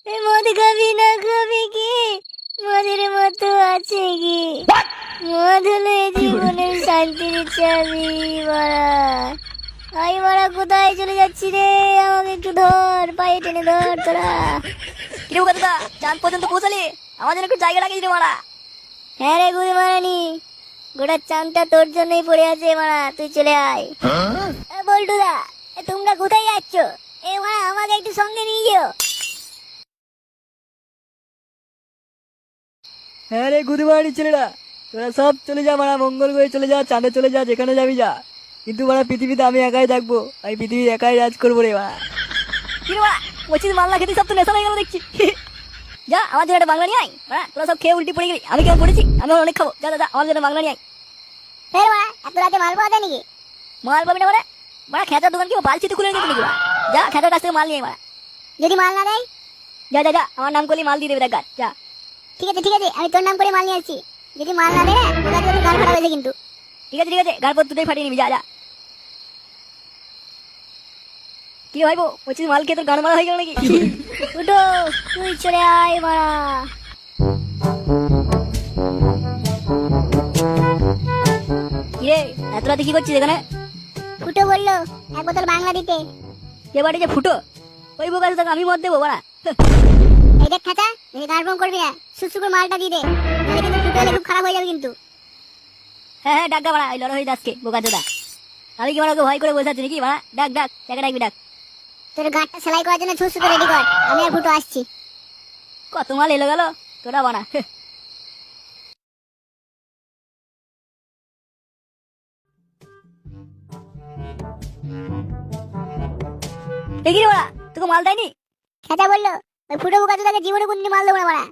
মদ খাবি না খাবি কি? মদের মতো আছে কি? মদ হলো এ জীবনের শান্তির চাবি মারা। আই মারা, কোথায় চলে যাচ্ছি রে? আমাকে একটু ধর, পায়ে টেনে ধর তোরা। কিরে কথা চাঁদ পর্যন্ত পৌঁছালি, আমাদের একটু জায়গা লাগিয়ে দিলে মারা। হ্যাঁ রে গুড়ি মারানি, গোটা চাঁদটা তোর জন্যই পড়ে আছে মারা, তুই চলে আয়। বল্টুদা, তোমরা কোথায় যাচ্ছ? এ মারা, আমাকে একটু সঙ্গে নিয়ে যেও। হ্যাঁ রে গুদমারানি ছেলেরা, তোরা সব চলে যা মারা, মঙ্গল করে চলে যা, চাঁদে চলে যা, যেখানে যাবি যা। কিন্তু মারা পৃথিবীতে আমি একাই থাকবো, আমি পৃথিবী একাই রাজ করবো রে মারা। কিরে মারা, বলছিস মালনা খেতে সব তো নেশা হয়ে গেল দেখছি। যা, আমার জন্য একটা বাংলা নিয়ে আয় মারা, তোরা সব খেয়ে উল্টি পড়ে গেলি। আমি কেমন পড়েছি? আমি অনেক খাবো। যা যা যা, আমার জন্য বাংলা নিয়ে আয়। ফের মারা, এত রাতে মাল পাওয়া যায় নাকি? মাল পাবি না মানে? মারা খেতার দোকান কি বালছিতে খুলে রেখেছি নাকি? যা, খেতার কাছ থেকে মাল নিয়ে আয় মারা। যদি মাল না দেয়? যা যা যা, আমার নাম করলে মাল দিয়ে দেবে দেখ গা, যা। ঠিক আছে ঠিক আছে, আমি তোর নাম করে মাল নিয়ে আসছি। যদি মাল না দেয় না, তোর কাছে গান ফাটা হয়েছে কিন্তু। ঠিক আছে ঠিক আছে, গাড়পর দুটোই ফাটিয়ে নিবি, যা যা। কি রে ভাইবো, বলছিস মাল খেয়ে তোর গান মারা হয়ে গেল নাকি? উঠো, তুই চলে আয় মারা। কি রে, এত রাতে কি করছিস এখানে? ফুটো বললো এক বোতল বাংলা দিতে। কে বাড়ি যে ফুটো? ওই বোকা তোকে আমি মদ দেবো বাড়া। এই দেখ খাঁচা, বেশি গান ফোন করবি না, সুসু করে মালটা দিয়ে দে, নাহলে কিন্তু ফুটো হলে খুব খারাপ হয়ে যাবে কিন্তু। হ্যাঁ হ্যাঁ, ডাক গা বাড়া, ওই লড় হয়ে দাসকে বোকা চোদা। আমি কি বাড়া ওকে ভয় করে বসে আছি নাকি বাড়া? ডাক ডাক, টাকা ডাকবি ডাক। তোর গাঁটটা সেলাই করার জন্য সুসু করে রেডি কর, আমি আর ফুটো আসছি। কত মাল এলো গেল তোরা বানা। দেখি রে বাড়া, তোকে মাল দেয়নি? খাঁচা বললো ওই ফুটো বোকা তোকে জীবনে কোনদিন মাল দেবো না মারা।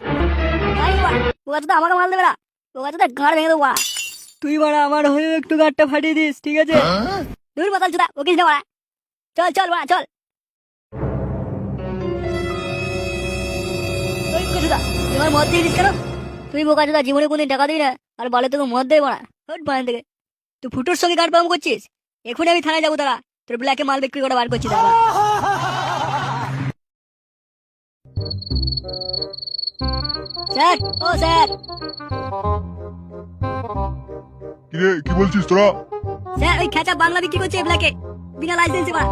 দেয়নি বাড়া, বোকা চোদা আমাকে মাল দেবে না। বোকা চোদা গাঁড় ভেঙে দেবো বাড়া। তুই মারা আমার হয়ে একটু গাঁটটা ফাটিয়ে দিস, ঠিক আছে? দূর বাতাল চোদা, ওকে না বাড়া। চল চল বাড়া চল। ওই চোদা, তুই আমার মদ দিয়ে দিস কেন? তুই বোকা চোদা জীবনে কোনদিন টাকা দিবি না, আর বলে তোকে মদ দেবে বাড়া। হট বাড়ান থেকে। তুই ফুটোর সঙ্গে গাঁড় পাম করছিস? এখনই আমি থানায় যাবো তারা, তোর ব্ল্যাকে মাল বিক্রি করে বার করছি তারা। স্যার, ও স্যার। কিরে কি বলছিস তোরা? স্যার, ওই খেচা বাংলা বিক্রি করছে ব্ল্যাকে, বিনা লাইসেন্সে বাড়া।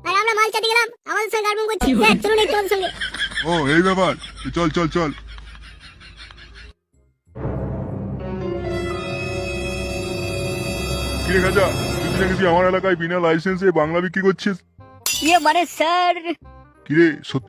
আর আমরা মাল চাটি গেলাম, আমাদের সঙ্গে গান ফোন করছি। স্যার, চলুন একটু আমাদের সঙ্গে। ও এই ব্যাপার, চল চল চল। কিরে খাজা, তুই নাকি আমার এলাকায় বিনা লাইসেন্সে বাংলা বিক্রি করছিস? ইয়ে মানে স্যার, কিরে সত্যি